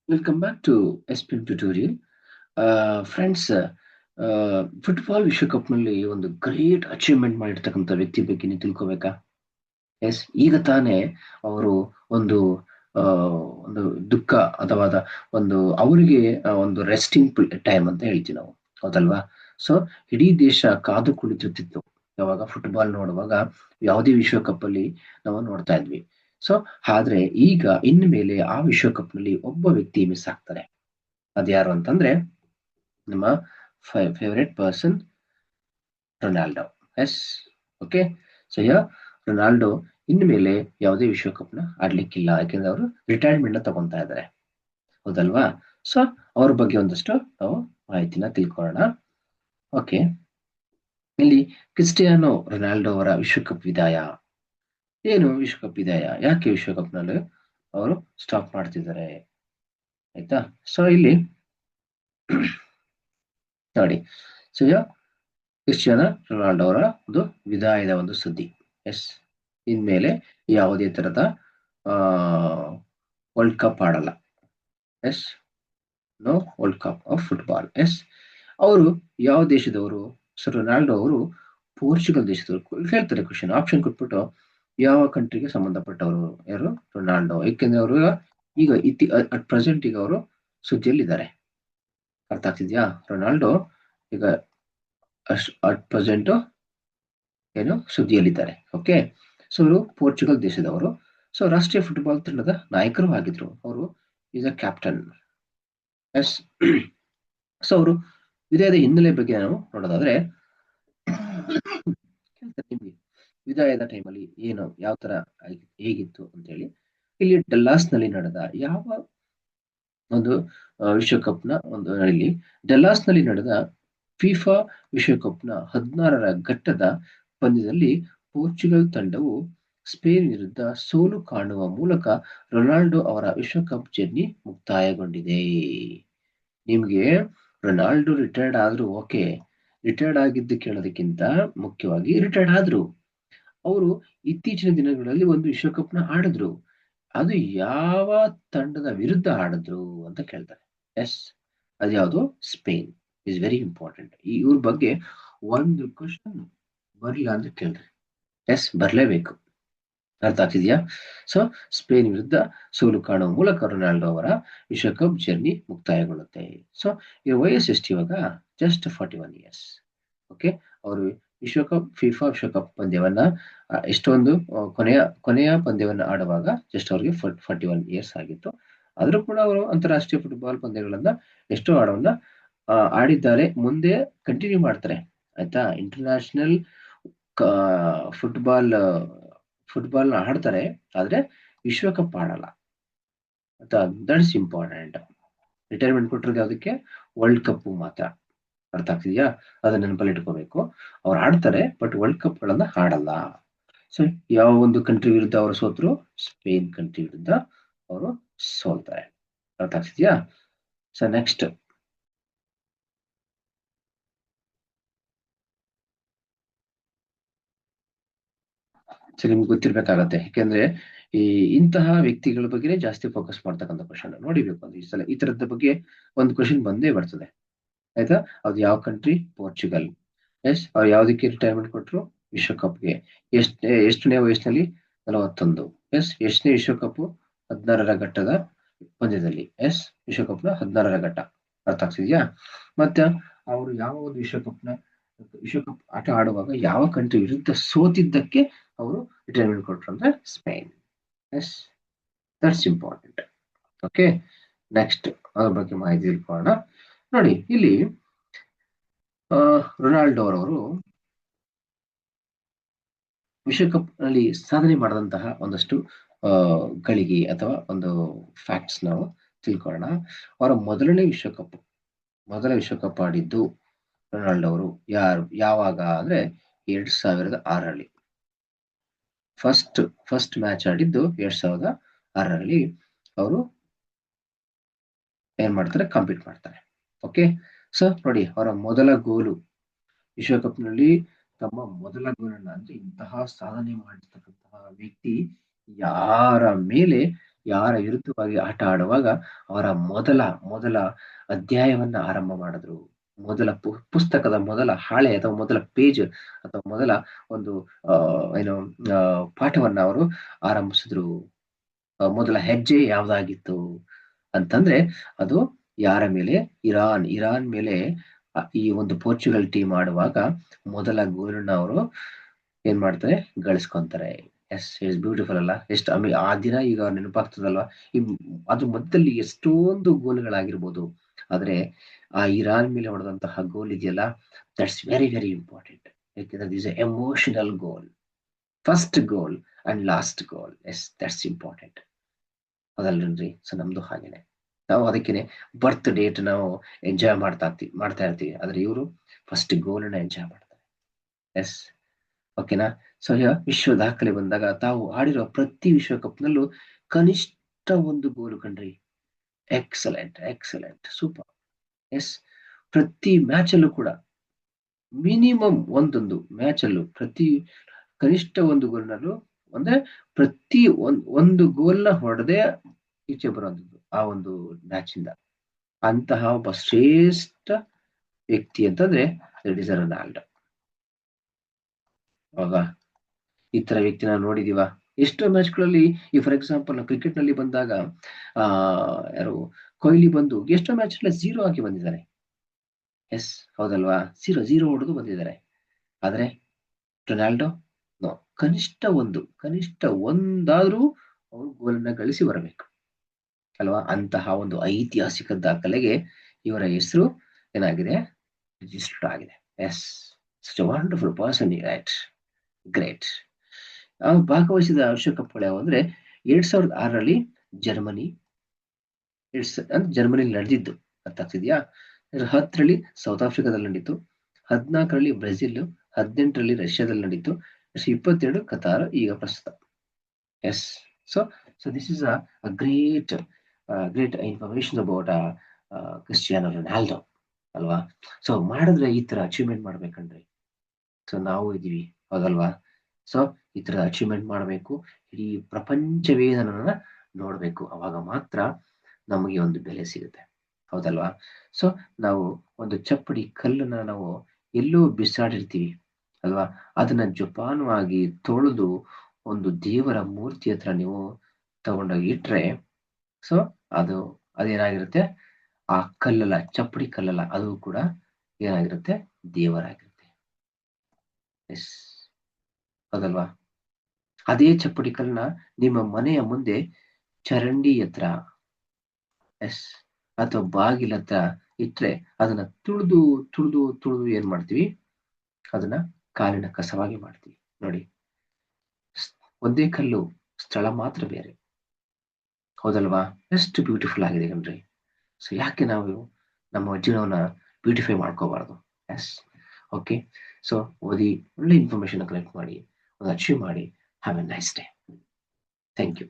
Welcome back to SPM tutorial. Friends, football ವಿಶ್ವಕಪ್ನಲ್ಲಿ ಒಂದು great achievement ಮಾಡಿರ್ತಕ್ಕಂಥ ವ್ಯಕ್ತಿ ಬಗ್ಗೆ ನೀವು ತಿಳ್ಕೊಬೇಕಾ? ಎಸ್, ಈಗ ತಾನೇ ಅವರು ಒಂದು ಆ, ಒಂದು ದುಃಖ ಅಥವಾ ಒಂದು ಅವರಿಗೆ ಒಂದು ರೆಸ್ಟಿಂಗ್ ಟೈಮ್ ಅಂತ ಹೇಳ್ತೀವಿ ನಾವು, ಹೌದಲ್ವಾ? ಸೊ ಇಡೀ ದೇಶ ಕಾದು ಕುಳಿತಿರ್ತಿತ್ತು ಯಾವಾಗ ಫುಟ್ಬಾಲ್ ನೋಡುವಾಗ, ಯಾವುದೇ ವಿಶ್ವಕಪ್ ಅಲ್ಲಿ ನಾವು ನೋಡ್ತಾ ಇದ್ವಿ. ಸೊ ಆದ್ರೆ ಈಗ ಇನ್ಮೇಲೆ ಆ ವಿಶ್ವಕಪ್ ನಲ್ಲಿ ಒಬ್ಬ ವ್ಯಕ್ತಿ ಮಿಸ್ ಆಗ್ತಾರೆ. ಅದ್ಯಾರು ಅಂತಂದ್ರೆ ನಮ್ಮ favourite person Ronaldo. Yes, okay. So Ronaldo ಇನ್ಮೇಲೆ ಯಾವುದೇ ವಿಶ್ವಕಪ್ನ ಆಡ್ಲಿಕ್ಕಿಲ್ಲ, ಯಾಕೆಂದ್ರೆ ಅವರು ರಿಟೈರ್ಮೆಂಟ್ ನ ತಗೊಂತಾ ಇದ್ದಾರೆ, ಹೌದಲ್ವಾ? ಸೊ ಅವ್ರ ಬಗ್ಗೆ ಒಂದಷ್ಟು ನಾವು ಮಾಹಿತಿನ ತಿಳ್ಕೊಳ್ಳೋಣ. ಓಕೆ, ಇಲ್ಲಿ ಕ್ರಿಸ್ಟಿಯಾನೋ ರೊನಾಲ್ಡೋ ಅವರ ವಿಶ್ವಕಪ್ ವಿದಾಯ. ಏನು ವಿಶ್ವಕಪ್ ವಿದಾಯ? ಯಾಕೆ ವಿಶ್ವಕಪ್ನಲ್ಲಿ ಅವರು ಸ್ಟಾಪ್ ಮಾಡ್ತಿದ್ದಾರೆ? ಆಯ್ತಾ? ಸೊ ಇಲ್ಲಿ ನೋಡಿ, ಸೊ ಕ್ರಿಸ್ಟಿಯಾನೋ ರೊನಾಲ್ಡೋ ಅವರ ಒಂದು ವಿದಾಯದ ಒಂದು ಸುದ್ದಿ. ಎಸ್, ಇನ್ಮೇಲೆ ಯಾವುದೇ ತರದ ವರ್ಲ್ಡ್ ಕಪ್ ಆಡಲ್ಲ. Yes, no world cup of football. Yes, ಅವರು ಯಾವ ದೇಶದವರು? ಸರ್ ರೊನಾಲ್ಡೋ ಅವರು ಪೋರ್ಚುಗಲ್ ದೇಶದವರು. ಹೇಳ್ತಾರೆ ಕ್ವಶನ್, ಆಪ್ಷನ್ ಕೊಟ್ಬಿಟ್ಟು ಯಾವ ಕಂಟ್ರಿಗೆ ಸಂಬಂಧಪಟ್ಟವರು ಯಾರು? ರೊನಾಲ್ಡೋ. ಏಕೆಂದ್ರೆ ಅವರು ಈಗ ಅಟ್ ಪ್ರೆಸೆಂಟ್ ಈಗ ಅವರು ಸುದ್ದಿಯಲ್ಲಿದ್ದಾರೆ. ಅರ್ಥ ಆಗ್ತಿದ್ಯಾ? ರೊನಾಲ್ಡೋ ಈಗ ಅಟ್ ಪ್ರೆಸೆಂಟ್ ಏನು ಸುದ್ದಿಯಲ್ಲಿದ್ದಾರೆ. ಓಕೆ, ಸೊ ಅವರು ಪೋರ್ಚುಗಲ್ ದೇಶದವರು. ಸೊ ರಾಷ್ಟ್ರೀಯ ಫುಟ್ಬಾಲ್ ತಂಡದ ನಾಯಕರು ಆಗಿದ್ರು. ಅವರು is a captain. Yes, so ಅವರು ವಿದಾಯದ ಹಿನ್ನೆಲೆ ಬಗ್ಗೆ ನಾವು ನೋಡೋದಾದ್ರೆ, ನಿಮ್ಗೆ ವಿದಾಯದ ಟೈಮಲ್ಲಿ ಏನು ಯಾವ ತರ ಹೇಗಿತ್ತು ಅಂತ ಹೇಳಿ, ಇಲ್ಲಿ ಡಲ್ಲಾಸ್ ನಲ್ಲಿ ನಡೆದ ಯಾವ ಒಂದು ವಿಶ್ವಕಪ್ನ ಒಂದು ಇಲ್ಲಿ ಡಲ್ಲಾಸ್ ನಲ್ಲಿ ನಡೆದ ಫಿಫಾ ವಿಶ್ವಕಪ್ನ 16ರ ಘಟ್ಟದ ಪಂದ್ಯದಲ್ಲಿ ಪೋರ್ಚುಗಲ್ ತಂಡವು ಸ್ಪೇನ್ ವಿರುದ್ಧ ಸೋಲು ಕಾಣುವ ಮೂಲಕ ರೊನಾಲ್ಡೋ ಅವರ ವಿಶ್ವಕಪ್ ಜರ್ನಿ ಮುಕ್ತಾಯಗೊಂಡಿದೆ. ನಿಮ್ಗೆ ರೊನಾಲ್ಡೋ ರಿಟೈರ್ಡ್ ಆದ್ರು ಓಕೆ, ರಿಟೈರ್ಡ್ ಆಗಿದ್ದು ಕೇಳೋದಕ್ಕಿಂತ ಮುಖ್ಯವಾಗಿ ರಿಟೈರ್ಡ್ ಆದ್ರು ಅವರು ಇತ್ತೀಚಿನ ದಿನಗಳಲ್ಲಿ ಒಂದು ವಿಶ್ವಕಪ್ನ ಆಡಿದ್ರು. ಅದು ಯಾವ ತಂಡದ ವಿರುದ್ಧ ಆಡಿದ್ರು ಅಂತ ಕೇಳ್ತಾರೆ. ಎಸ್, ಅದ್ಯಾವುದು? ಸ್ಪೇನ್. Is very important. ಇವ್ರ ಬಗ್ಗೆ ಒಂದು ಕ್ವಶನ್ ಬರಲಿಲ್ಲ ಅಂದ್ರೆ ಕೇಳ್ರಿ. ಎಸ್, ಬರ್ಲೇಬೇಕು. ಅರ್ಥ ಆಗ್ತಿದ್ಯಾ? ಸೊ ಸ್ಪೇನ್ ವಿರುದ್ಧ ಸೋಲು ಕಾಣುವ ಮೂಲಕ ರೊನಾಲ್ಡೋ ಅವರ ವಿಶ್ವಕಪ್ ಜರ್ನಿ ಮುಕ್ತಾಯಗೊಳ್ಳುತ್ತೆ. ಸೊ ಇವ್ರ ವಯಸ್ಸು ಎಷ್ಟು ಇವಾಗ? Just 41 years. ಓಕೆ, ಅವರು ಫಿಫಾ ವಿಶ್ವಕಪ್ ಪಂದ್ಯವನ್ನ ಎಷ್ಟೊಂದು ಕೊನೆಯ ಪಂದ್ಯವನ್ನ ಆಡುವಾಗ ಜಸ್ಟ್ ಅವರಿಗೆ 41 ಇಯರ್ಸ್ ಆಗಿತ್ತು. ಆದ್ರೂ ಕೂಡ ಅವರು ಅಂತಾರಾಷ್ಟ್ರೀಯ ಫುಟ್ಬಾಲ್ ಪಂದ್ಯಗಳನ್ನ ಎಷ್ಟೋ ಆಡಿದ್ದಾರೆ, ಮುಂದೆ ಕಂಟಿನ್ಯೂ ಮಾಡ್ತಾರೆ. ಆಯ್ತಾ? ಇಂಟರ್ನ್ಯಾಷನಲ್ ಫುಟ್ಬಾಲ್ ಫುಟ್ಬಾಲ್ ಆಡ್ತಾರೆ, ಆದ್ರೆ ವಿಶ್ವಕಪ್ ಆಡಲ್ಲ. That's important. ರಿಟೈರ್ಮೆಂಟ್ ಕೊಟ್ಟಿರೋದು ಅದಕ್ಕೆ ವರ್ಲ್ಡ್ ಕಪ್ ಮಾತ್ರ. ಅರ್ಥ ಆಗ್ತಿದ್ಯಾ? ಅದನ್ನ ನೆನಪಲ್ಲಿ ಇಟ್ಕೋಬೇಕು. ಅವ್ರು ಆಡ್ತಾರೆ, ಬಟ್ ವರ್ಲ್ಡ್ ಕಪ್ ಗಳನ್ನ ಆಡಲ್ಲ. ಸೊ ಯಾವ ಒಂದು ಕಂಟ್ರಿ ವಿರುದ್ಧ ಅವರು ಸೋತರು? ಸ್ಪೇನ್ ಕಂಟ್ರಿ ವಿರುದ್ಧ ಅವರು ಸೋಲ್ತಾರೆ. ಅರ್ಥ ಆಗ್ತಿದ್ಯಾ? ಸೊ ನೆಕ್ಸ್ಟ್, ಸೊ ನಿಮ್ಗೆ ಗೊತ್ತಿರ್ಬೇಕಾಗತ್ತೆ, ಯಾಕೆಂದ್ರೆ ಇಂತಹ ವ್ಯಕ್ತಿಗಳ ಬಗ್ಗೆ ಜಾಸ್ತಿ ಫೋಕಸ್ ಮಾಡ್ತಕ್ಕಂಥ ಕ್ವಶನ್ ನೋಡಿಬೇಕು. ಅಂದ್ರೆ ಈ ಸಲ ಈ ತರದ ಬಗ್ಗೆ ಒಂದು ಕ್ವಶನ್ ಬಂದೇ ಬರ್ತದೆ. ಆಯ್ತಾ? ಅದು ಯಾವ ಕಂಟ್ರಿ? ಪೋರ್ಚುಗಲ್. ಎಸ್, ಅವ್ರು ಯಾವ್ದಕ್ಕೆ ರಿಟೈರ್ಮೆಂಟ್ ಕೊಟ್ರು? ವಿಶ್ವಕಪ್ಗೆ. ಎಷ್ಟನೇ ವಯಸ್ಸಿನಲ್ಲಿ? 41. ಎಸ್, ಎಷ್ಟನೇ ವಿಶ್ವಕಪ್? 16ರ ಘಟ್ಟದ ಪಂದ್ಯದಲ್ಲಿ. ಎಸ್, ವಿಶ್ವಕಪ್ನ 16ರ ಘಟ್ಟ. ಅರ್ಥ ಆಗ್ತಿದ್ಯಾ? ಮತ್ತೆ ಅವರು ಯಾವ ಒಂದು ವಿಶ್ವಕಪ್ ಆಟ ಆಡುವಾಗ ಯಾವ ಕಂಟ್ರಿ ವಿರುದ್ಧ ಸೋತಿದ್ದಕ್ಕೆ ಅವರು ರಿಟೈರ್ಮೆಂಟ್ ಕೊಟ್ರು ಅಂದ್ರೆ Spain. Yes, that's important. Okay, next ಅದ್ರ ಬಗ್ಗೆ ಮಾಹಿತಿ ತಿಳ್ಕೊಳ್ಳೋಣ. ನೋಡಿ, ಇಲ್ಲಿ ರೊನಾಲ್ಡೋ ಅವರವರು ವಿಶ್ವಕಪ್ ನಲ್ಲಿ ಸಾಧನೆ ಮಾಡಿದಂತಹ ಒಂದಷ್ಟು ಗಳಿಗೆ ಅಥವಾ ಒಂದು ಫ್ಯಾಕ್ಟ್ಸ್ ನಾವು ತಿಳ್ಕೊಳ್ಳೋಣ. ಅವರ ಮೊದಲ ವಿಶ್ವಕಪ್ ಆಡಿದ್ದು ರೊನಾಲ್ಡೋ ಅವರು ಯಾವಾಗ ಅಂದ್ರೆ 2006ರಲ್ಲಿ ಫಸ್ಟ್ ಮ್ಯಾಚ್ ಆಡಿದ್ದು 2006ರಲ್ಲಿ ಅವರು ಏನ್ ಮಾಡ್ತಾರೆ? ಕಂಪೀಟ್ ಮಾಡ್ತಾರೆ. ಓಕೆ, ಸೊ ನೋಡಿ, ಅವರ ಮೊದಲ ಗೋಲು ವಿಶ್ವಕಪ್ ನಲ್ಲಿ, ತಮ್ಮ ಮೊದಲ ಗೋಲನ್ನ, ಅಂದ್ರೆ ಇಂತಹ ಸಾಧನೆ ಮಾಡಿರ್ತಕ್ಕಂತಹ ವ್ಯಕ್ತಿ ಯಾರ ಮೇಲೆ ಯಾರ ವಿರುದ್ಧವಾಗಿ ಆಟ ಆಡುವಾಗ ಅವರ ಮೊದಲ ಅಧ್ಯಾಯವನ್ನ ಆರಂಭ ಮಾಡಿದ್ರು. ಮೊದಲ ಪುಸ್ತಕದ ಮೊದಲ ಹಾಳೆ ಅಥವಾ ಮೊದಲ ಪೇಜ್ ಅಥವಾ ಮೊದಲ ಒಂದು ಆ ಏನು ಪಾಠವನ್ನ ಅವರು ಆರಂಭಿಸಿದ್ರು. ಮೊದಲ ಹೆಜ್ಜೆ ಯಾವ್ದಾಗಿತ್ತು ಅಂತಂದ್ರೆ ಅದು ಯಾರ ಮೇಲೆ? ಇರಾನ್ ಮೇಲೆ ಈ ಒಂದು ಪೋರ್ಚುಗಲ್ ಟೀಮ್ ಆಡುವಾಗ ಮೊದಲ ಗೋಲನ್ನ ಅವರು ಏನ್ ಮಾಡ್ತಾರೆ? ಗಳಿಸ್ಕೊಂತಾರೆ. ಎಸ್, ಇಟ್ಸ್ ಬ್ಯೂಟಿಫುಲ್ ಅಲ್ಲ? ಎಷ್ಟು ಆ ದಿನ ಈಗ ನೆನಪಾಗ್ತದಲ್ವಾ? ಈ ಅದ್ರ ಮಧ್ಯದಲ್ಲಿ ಎಷ್ಟೊಂದು ಗೋಲ್ಗಳಾಗಿರ್ಬೋದು, ಆದ್ರೆ ಆ ಇರಾನ್ ಮೇಲೆ ಹೊಡೆದಂತಹ ಗೋಲ್ ಇದೆಯಲ್ಲ, ದಟ್ಸ್ ವೆರಿ ವೆರಿ ಇಂಪಾರ್ಟೆಂಟ್. ಯಾಕೆಂದ್ರೆ this emotional goal, first goal and last goal. Yes, that's important. ಅದಲ್ರಿ? ಸೊ ನಮ್ದು ಹಾಗೇನೆ. ನಾವು ಅದಕ್ಕೇನೆ ಬರ್ತ್ ಡೇಟ್ ನಾವು ಎಂಜಾಯ್ ಮಾಡ್ತಾ ಇರ್ತೀವಿ, ಆದ್ರೆ ಇವರು ಫಸ್ಟ್ ಗೋಲ್ ಅನ್ನ ಎಂಜಾಯ್ ಮಾಡ್ತಾರೆ. ಎಸ್, ಓಕೆನಾ? ಸೊ ವಿಶ್ವ ದಾಖಲೆ ಬಂದಾಗ ತಾವು ಆಡಿರೋ ಪ್ರತಿ ವಿಶ್ವಕಪ್ನಲ್ಲೂ ಕನಿಷ್ಠ ಒಂದು ಗೋಲು ಕಂಡ್ರಿ. Excellent, excellent, super. ಎಸ್, ಪ್ರತಿ ಮ್ಯಾಚ್ ಅಲ್ಲೂ ಕೂಡ ಮಿನಿಮಮ್ ಒಂದೊಂದು ಮ್ಯಾಚ್ ಅಲ್ಲೂ ಕನಿಷ್ಠ ಒಂದು ಗೋಲ್ನಲ್ಲೂ ಅಂದ್ರೆ ಪ್ರತಿ ಒಂದು ಗೋಲ್ನ ಹೊಡೆದೇ ಈಚೆ ಬರುವಂಥದ್ದು ಆ ಒಂದು ಮ್ಯಾಚ್ ಇಂದ. ಅಂತಹ ಒಬ್ಬ ಶ್ರೇಷ್ಠ ವ್ಯಕ್ತಿ ಅಂತಂದ್ರೆ ಇಟ್ ಇಸ್ ರೊನಾಲ್ಡೋ. ಹೌದಾ? ಈ ತರ ವ್ಯಕ್ತಿ ನಾವು ನೋಡಿದೀವ ಎಷ್ಟೋ ಮ್ಯಾಚ್ಗಳಲ್ಲಿ. ಈ ಫಾರ್ ಎಕ್ಸಾಂಪಲ್ ಕ್ರಿಕೆಟ್ ನಲ್ಲಿ ಬಂದಾಗ ಯಾರು ಕೊಹ್ಲಿ ಬಂದು ಎಷ್ಟೋ ಮ್ಯಾಚ್ ಝೀರೋ ಆಗಿ ಬಂದಿದ್ದಾರೆ. ಎಸ್, ಹೌದಲ್ವಾ? ಝೀರೋ ಹೊಡೆದು ಬಂದಿದ್ದಾರೆ. ಆದ್ರೆ ರೊನಾಲ್ಡೋ ನೋ, ಕನಿಷ್ಠ ಒಂದಾದ್ರೂ ಅವರು ಗೋಲನ್ನ ಗಳಿಸಿ ಬರಬೇಕು ಅಲ್ವಾ? ಅಂತಹ ಒಂದು ಐತಿಹಾಸಿಕ ದಾಖಲೆಗೆ ಇವರ ಹೆಸರು ಏನಾಗಿದೆ? ರಿಜಿಸ್ಟರ್ಡ್ ಆಗಿದೆ. Yes, such a wonderful person, right? Great. ಭಾಗವಹಿಸಿದ ವಿಶ್ವಕಪ್ಗಳು ಯಾವ ಅಂದ್ರೆ 2006ರಲ್ಲಿ ಜರ್ಮನಿ, ಜರ್ಮನಿಲಿ ನಡೆದಿದ್ದು ಅರ್ಥಾಗ್ತಿದ್ಯಾ? 10ರಲ್ಲಿ ಸೌತ್ ಆಫ್ರಿಕಾದಲ್ಲಿ ನಡೀತು, 14ರಲ್ಲಿ ಬ್ರೆಜಿಲ್, 18ರಲ್ಲಿ ರಷ್ಯಾದಲ್ಲಿ ನಡೀತು, 22 ಕತಾರ್ ಈಗ ಪ್ರಸ್ತುತ. Yes, so this is a great information about Cristiano Ronaldo ಅಲ್ವಾ? ಸೊ ಮಾಡಿದ್ರೆ ಈ ತರ ಅಚೀವ್ಮೆಂಟ್ ಮಾಡ್ಬೇಕಂಡ್ರಿ. ಸೊ ನಾವು ಇದೀವಿ, ಹೌದಲ್ವಾ? ಸೊ ಈ ತರ ಅಚೀವ್ಮೆಂಟ್ ಮಾಡಬೇಕು, ಇಡೀ ಪ್ರಪಂಚವೇ ನನ್ನನ್ನ ನೋಡ್ಬೇಕು, ಅವಾಗ ಮಾತ್ರ ನಮಗೆ ಒಂದು ಬೆಲೆ ಸಿಗುತ್ತೆ, ಹೌದಲ್ವಾ? ಸೊ ನಾವು ಒಂದು ಚಪ್ಪಡಿ ಕಲ್ಲನ್ನ ನಾವು ಎಲ್ಲೋ ಬಿಸಾಡಿರ್ತೀವಿ ಅಲ್ವಾ? ಅದನ್ನ ಜೋಪಾನವಾಗಿ ತೊಳೆದು ಒಂದು ದೇವರ ಮೂರ್ತಿ ಹತ್ರ ನೀವು ತಗೊಂಡೋಗಿ ಇಟ್ರೆ, ಸೊ ಅದೇನಾಗಿರುತ್ತೆ? ಆ ಕಲ್ಲಲ್ಲ, ಚಪ್ಪಡಿ ಕಲ್ಲಲ್ಲ, ಅದು ಕೂಡ ಏನಾಗಿರುತ್ತೆ? ದೇವರಾಗಿರುತ್ತೆ. ಎಸ್, ಹೌದಲ್ವಾ? ಅದೇ ಚಪ್ಪಡಿ ಕಲ್ಲನ್ನ ನಿಮ್ಮ ಮನೆಯ ಮುಂದೆ ಚರಂಡಿ ಹತ್ರ, ಎಸ್, ಅಥವಾ ಬಾಗಿಲ ಹತ್ರ ಇಟ್ರೆ ಅದನ್ನ ತುಳಿದು ಏನ್ ಮಾಡ್ತೀವಿ? ಅದನ್ನ ಕಾಲಿನ ಕಸವಾಗಿ ಮಾಡ್ತೀವಿ. ನೋಡಿ, ಒಂದೇ ಕಲ್ಲು, ಸ್ಥಳ ಮಾತ್ರ ಬೇರೆ, ಹೌದಲ್ವಾ? ಎಷ್ಟು ಬ್ಯೂಟಿಫುಲ್ ಆಗಿದೆ ಕಣ್ರಿ. ಸೊ ಯಾಕೆ ನಾವು ನಮ್ಮ ಜೀವನವನ್ನ ಬ್ಯೂಟಿಫೈ ಮಾಡ್ಕೋಬಾರ್ದು? S, okay. ಸೊ ಓದಿ, ಒಳ್ಳೆ ಇನ್ಫಾರ್ಮೇಶನ್ ಕಲೆಕ್ಟ್ ಮಾಡಿ, ಒಂದು ಅಚೀವ್ ಮಾಡಿ. Have a nice day. Thank you.